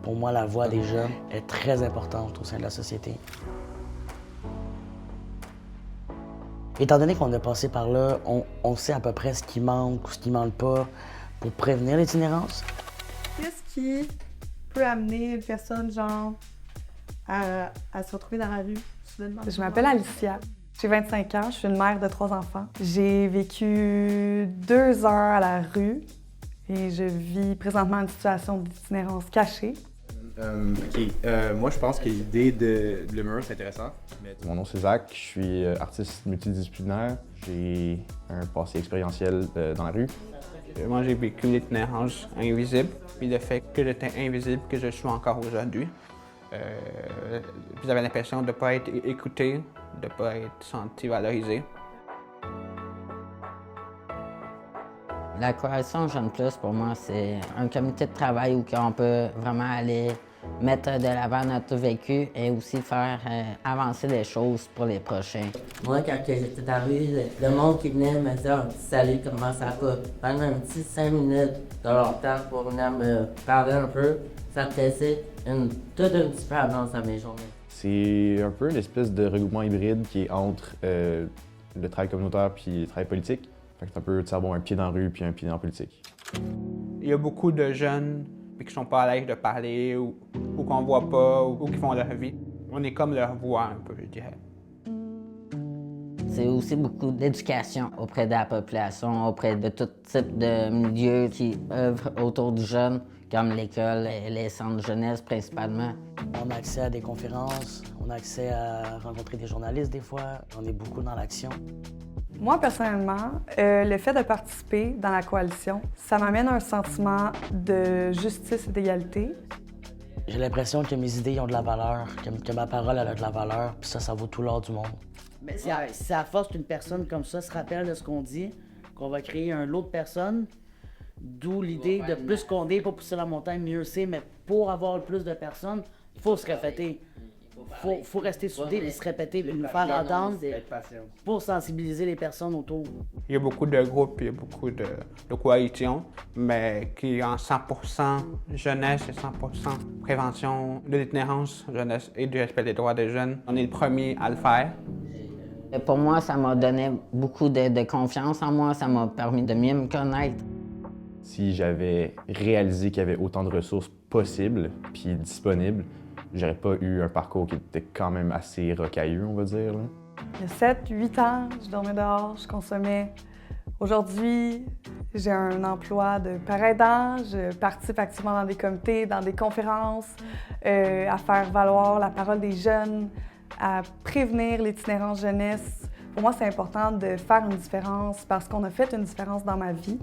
Pour moi, la voix des jeunes est très importante au sein de la société. Étant donné qu'on est passé par là, on sait à peu près ce qui manque ou ce qui manque pas pour prévenir l'itinérance. Qu'est-ce qui peut amener une personne, genre, à se retrouver dans la rue, soudainement? Je m'appelle Alicia. J'ai 25 ans, je suis une mère de 3 enfants. J'ai vécu 2 heures à la rue et je vis présentement une situation d'itinérance cachée. Moi, je pense que l'idée de l'humour, c'est intéressant. Mon nom, c'est Zach. Je suis artiste multidisciplinaire. J'ai un passé expérientiel dans la rue. Moi, j'ai vécu l'itinérance invisible, puis le fait que j'étais invisible, que je suis encore aujourd'hui. J'avais l'impression de ne pas être écouté, de ne pas être senti valorisé. La coalition Jeunes Plus, pour moi, c'est un comité de travail où on peut vraiment aller mettre de l'avant notre vécu et aussi faire avancer les choses pour les prochains. Moi, quand j'étais dans la rue, le monde qui venait me dire « Salut, comment ça va? » Pendant un petit 5 minutes de leur temps pour venir me parler un peu, ça me faisait toute une différence à mes journées. C'est un peu une espèce de regroupement hybride qui est entre le travail communautaire puis le travail politique. Fait que c'est un peu un pied dans la rue puis un pied dans la politique. Il y a beaucoup de jeunes qui ne sont pas à l'aise de parler ou qu'on ne voit pas ou qui font leur vie. On est comme leur voix un peu, je dirais. C'est aussi beaucoup d'éducation auprès de la population, auprès de tout type de milieux qui œuvrent autour du jeune, comme l'école et les centres de jeunesse principalement. On a accès à des conférences, on a accès à rencontrer des journalistes des fois, on est beaucoup dans l'action. Moi, personnellement, le fait de participer dans la coalition, ça m'amène un sentiment de justice et d'égalité. J'ai l'impression que mes idées ont de la valeur, que ma parole elle a de la valeur, puis ça vaut tout l'or du monde. Mais c'est à force qu'une personne comme ça se rappelle de ce qu'on dit, qu'on va créer un lot de personnes, d'où l'idée de plus qu'on dit, pour pousser la montagne, mieux c'est, mais pour avoir plus de personnes, il faut se répéter. Faut rester soudé et se répéter, puis nous faire entendre pour sensibiliser les personnes autour. Il y a beaucoup de groupes, il y a beaucoup de coalitions, mais qui ont 100% jeunesse et 100% prévention de l'itinérance jeunesse et du respect des droits des jeunes. On est le premier à le faire. Pour moi, ça m'a donné beaucoup de confiance en moi, ça m'a permis de mieux me connaître. Si j'avais réalisé qu'il y avait autant de ressources possibles puis disponibles, j'aurais pas eu un parcours qui était quand même assez rocailleux, on va dire. Là. Il y a 7-8 ans, je dormais dehors, je consommais. Aujourd'hui, j'ai un emploi de parent aidant, je participe activement dans des comités, dans des conférences, à faire valoir la parole des jeunes, à prévenir l'itinérance jeunesse. Pour moi, c'est important de faire une différence parce qu'on a fait une différence dans ma vie.